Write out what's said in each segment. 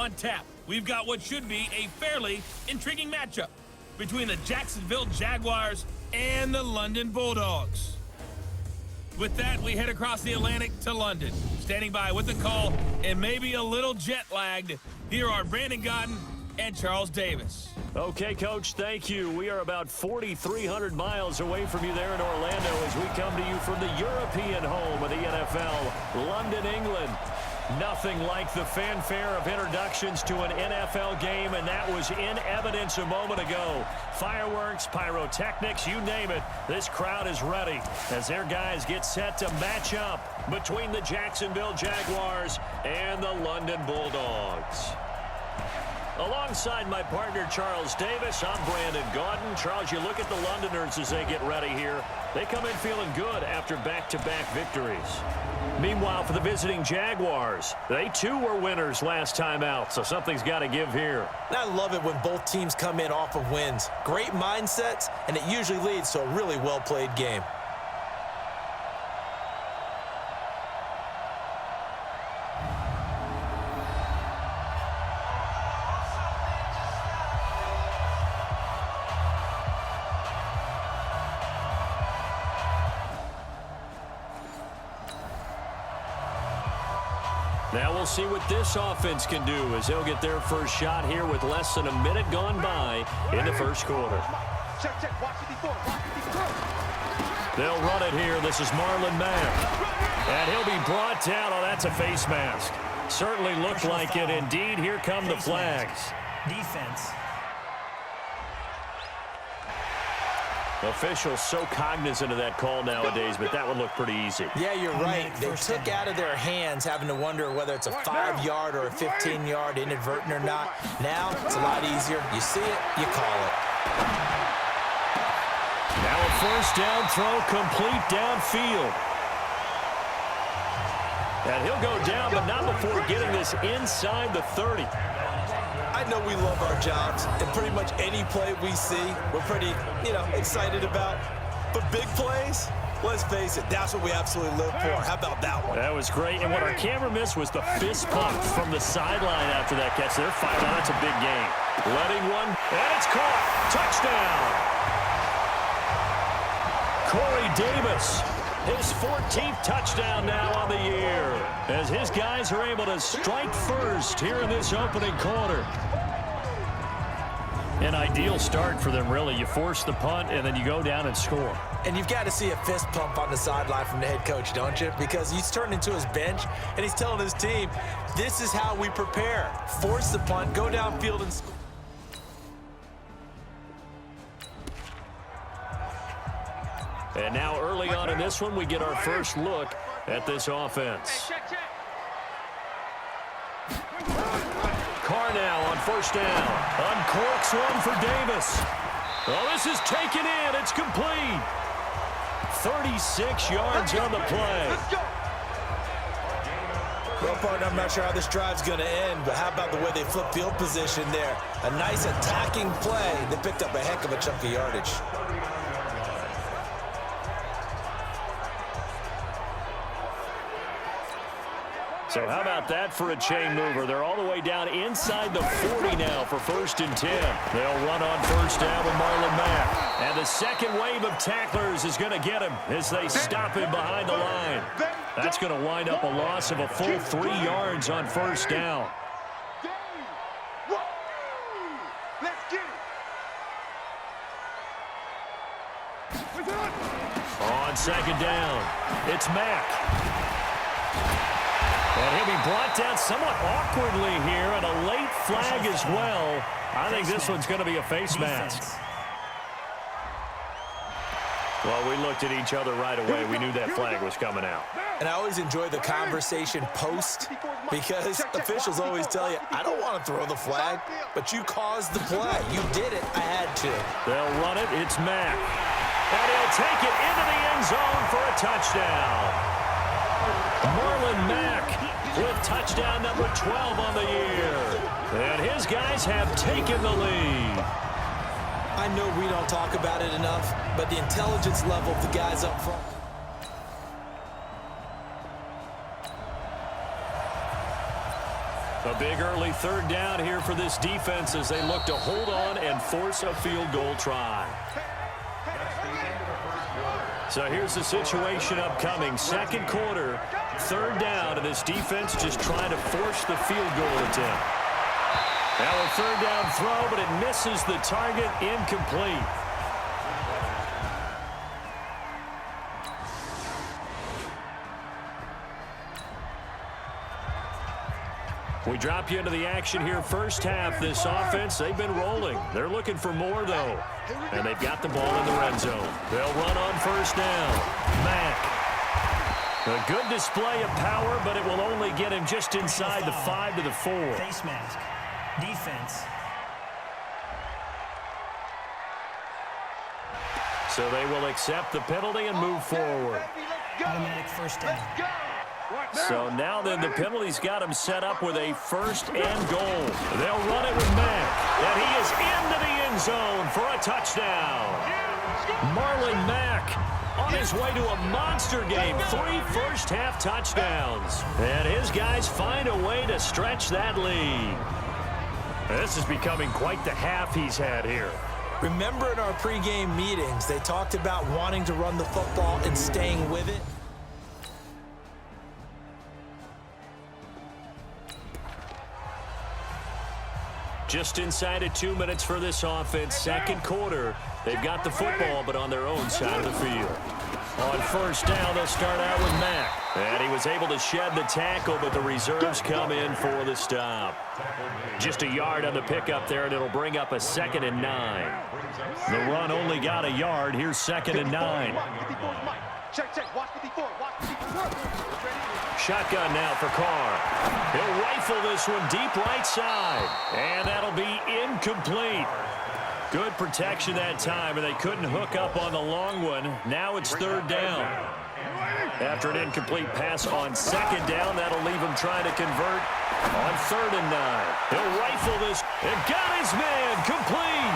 on tap. We've got what should be a fairly intriguing matchup between the Jacksonville Jaguars and the London Bulldogs. With that, we head across the Atlantic to London. Standing by with the call and maybe a little jet-lagged, here are Brandon Godden and Charles Davis. Okay, Coach, thank you. We are about 4,300 miles away from you there in Orlando as we come to you from the European home of the NFL, London, England. Nothing like the fanfare of introductions to an NFL game, and that was in evidence a moment ago. Fireworks, pyrotechnics, you name it. This crowd is ready as their guys get set to match up between the Jacksonville Jaguars and the London Bulldogs. Alongside my partner, Charles Davis, I'm Brandon Godden. Charles, you look at the Londoners as they get ready here. They come in feeling good after back-to-back victories. Meanwhile, for the visiting Jaguars, they too were winners last time out, so something's got to give here. And I love it when both teams come in off of wins. Great mindsets, and it usually leads to a really well-played game. Now we'll see what this offense can do as they'll get their first shot here with less than a minute gone by in the first quarter. They'll run it here. This is Marlon Mack. And he'll be brought down. Oh, that's a face mask. Certainly looked like it. Indeed, here come the flags. Defense. Officials so cognizant of that call nowadays, but that one looked pretty easy. Yeah, you're right. They took out of their hands having to wonder whether it's a 5-yard or a 15-yard inadvertent or not. Now it's a lot easier. You see it, you call it. Now a first down throw complete downfield. And he'll go down, but not before getting this inside the 30. I know we love our jobs, and pretty much any play we see, we're pretty, excited about. But big plays, let's face it, that's what we absolutely live for. How about that one? That was great, and what our camera missed was the fist pump from the sideline after that catch. They're fired on. That's a big game. Letting one, and it's caught. Touchdown. Corey Davis, his 14th touchdown now on the year, as his guys are able to strike first here in this opening quarter. An ideal start for them, really. You force the punt, and then you go down and score. And you've got to see a fist pump on the sideline from the head coach, don't you? Because he's turning to his bench, and he's telling his team, this is how we prepare. Force the punt, go downfield and score. And now early on in this one, we get our first look at this offense. Carr now on first down. Uncorks one for Davis. Oh, this is taken in. It's complete. 36 yards on the play. Well, partner, I'm not sure how this drive's going to end, but how about the way they flip field position there? A nice attacking play. They picked up a heck of a chunk of yardage. So how about that for a chain mover? They're all the way down inside the 40 now for 1st and 10. They'll run on first down with Marlon Mack. And the second wave of tacklers is going to get him as they stop him behind the line. That's going to wind up a loss of a full 3 yards on first down. On second down, it's Mack. And he'll be brought down somewhat awkwardly here, and a late flag as well. I think this one's going to be a face mask. Well, we looked at each other right away. We knew that flag was coming out. And I always enjoy the conversation post, because officials always tell you, I don't want to throw the flag, but you caused the play. You did it. I had to. They'll run it. It's Mack. And he'll take it into the end zone for a touchdown. Marlon Mack with touchdown number 12 on the year. And his guys have taken the lead. I know we don't talk about it enough, but the intelligence level of the guys up front. A big early third down here for this defense as they look to hold on and force a field goal try. So here's the situation upcoming. Second quarter, third down, and this defense just trying to force the field goal attempt. Now a third down throw, but it misses the target, incomplete. We drop you into the action here first half. This offense, they've been rolling. They're looking for more, though. And they've got the ball in the red zone. They'll run on first down. Mack. A good display of power, but it will only get him just inside the 5 to the 4. Face mask. Defense. So they will accept the penalty and move forward. Automatic first down. So now then the penalty's got him set up with a first and goal. They'll run it with Mack. And he is into the end zone for a touchdown. Marlon Mack on his way to a monster game. 3 first-half touchdowns. And his guys find a way to stretch that lead. This is becoming quite the half he's had here. Remember in our pregame meetings, they talked about wanting to run the football and staying with it. Just inside of 2 minutes for this offense. Second quarter, they've got the football, but on their own side of the field. On first down, they'll start out with Mack. And he was able to shed the tackle, but the reserves come in for the stop. Just a yard on the pickup there, and it'll bring up a 2nd and 9. The run only got a yard. Here's 2nd and 9. Shotgun now for Carr. He'll rifle this one deep right side. And that'll be incomplete. Good protection that time, and they couldn't hook up on the long one. Now it's third down. After an incomplete pass on second down, that'll leave him trying to convert on 3rd and 9. He'll rifle this and got his man complete.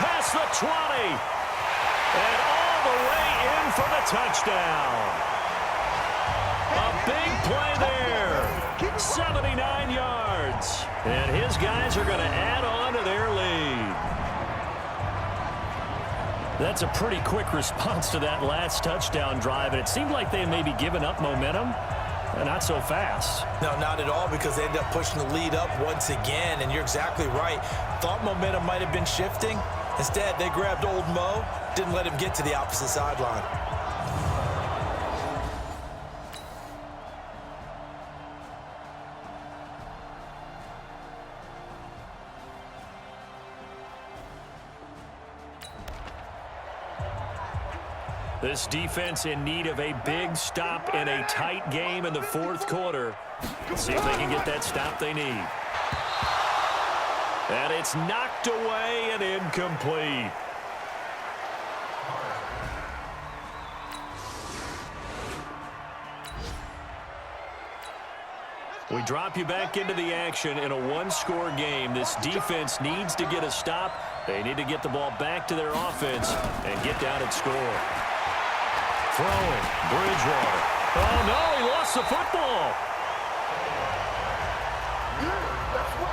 Past the 20. And all the way in for the touchdown. A big play there. 79 yards. And his guys are going to add on to their lead. That's a pretty quick response to that last touchdown drive, and it seemed like they may be giving up momentum. Not so fast. No, not at all, because they ended up pushing the lead up once again, and you're exactly right. Thought momentum might have been shifting. Instead, they grabbed old Mo, didn't let him get to the opposite sideline. This defense in need of a big stop in a tight game in the fourth quarter. Let's see if they can get that stop they need. And it's knocked away and incomplete. We drop you back into the action in a one-score game. This defense needs to get a stop. They need to get the ball back to their offense and get down and score. Throwing, Bridgewater. Oh, no, he lost the football.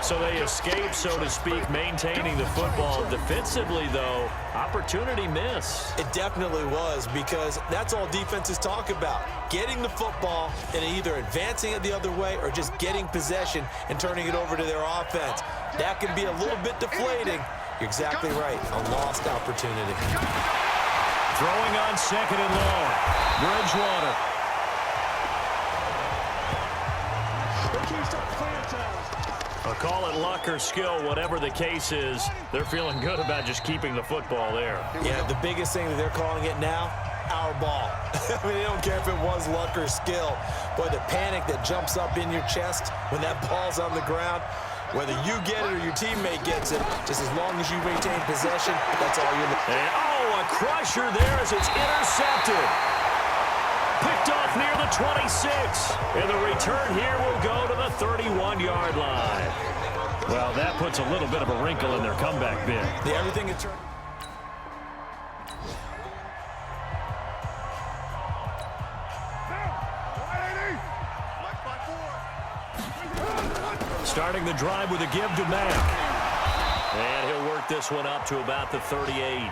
So they escape, so to speak, maintaining the football. Defensively, though, opportunity miss. It definitely was, because that's all defenses talk about. Getting the football and either advancing it the other way or just getting possession and turning it over to their offense. That can be a little bit deflating. You're exactly right. A lost opportunity. Throwing on 2nd and long. Bridgewater. I'll call it luck or skill, whatever the case is. They're feeling good about just keeping the football there. Yeah, the biggest thing that they're calling it now, our ball. I mean, they don't care if it was luck or skill. Boy, the panic that jumps up in your chest when that ball's on the ground, whether you get it or your teammate gets it, just as long as you maintain possession, that's all you're looking at. Oh, a crusher there as it's intercepted. Picked off near the 26. And the return here will go to the 31-yard line. Well, that puts a little bit of a wrinkle in their comeback bid. Yeah, everything is turned. Starting starting the drive with a give to Mack. And he'll work this one up to about the 38.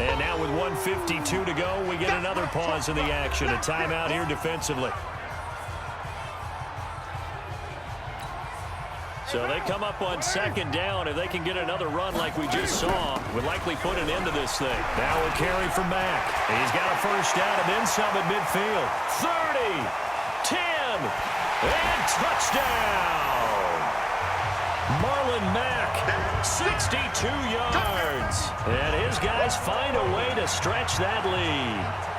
And now with 1:52 to go, we get another pause in the action. A timeout here defensively. So they come up on second down. If they can get another run like we just saw, would likely put an end to this thing. Now a carry from Mack. He's got a first down and then some at midfield. 30, 10, and touchdown. Marlon Mack, 62 yards. And his guys find a way to stretch that lead.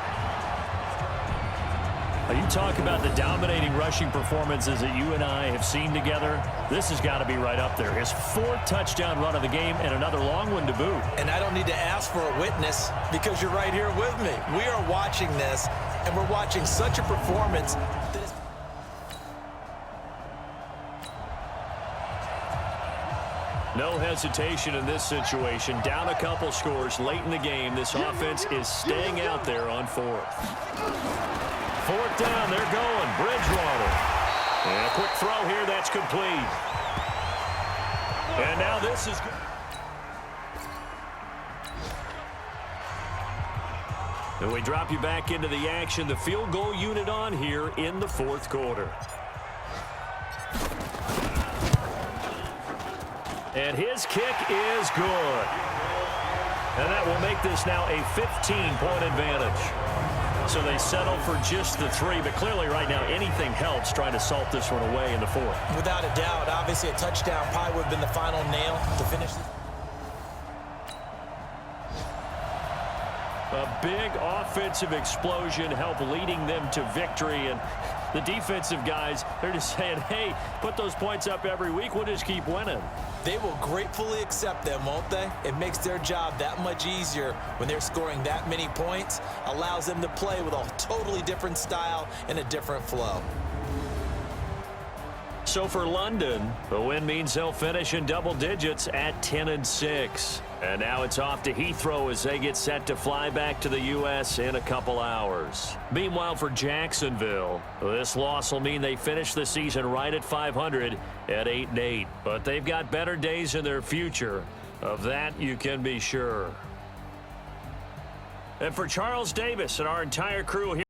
You talk about the dominating rushing performances that you and I have seen together. This has got to be right up there. His 4th touchdown run of the game and another long one to boot. And I don't need to ask for a witness because you're right here with me. We are watching this, and we're watching such a performance that is... No hesitation in this situation. Down a couple scores late in the game. This offense is staying out there on 4th. 4th down, they're going. Bridgewater. And a quick throw here, that's complete. And now this is good. And we drop you back into the action. The field goal unit on here in the 4th quarter. And his kick is good. And that will make this now a 15-point advantage. So they settle for just the 3, but clearly right now anything helps trying to salt this one away in the 4th. Without a doubt, obviously a touchdown probably would have been the final nail to finish. A big offensive explosion helped leading them to victory, and the defensive guys, they're just saying, hey, put those points up every week, we'll just keep winning. They will gratefully accept them, won't they? It makes their job that much easier when they're scoring that many points, allows them to play with a totally different style and a different flow. So for London, the win means they'll finish in double digits at 10-6. And now it's off to Heathrow as they get set to fly back to the U.S. in a couple hours. Meanwhile, for Jacksonville, this loss will mean they finish the season right at 500 at 8-8. But they've got better days in their future. Of that, you can be sure. And for Charles Davis and our entire crew here,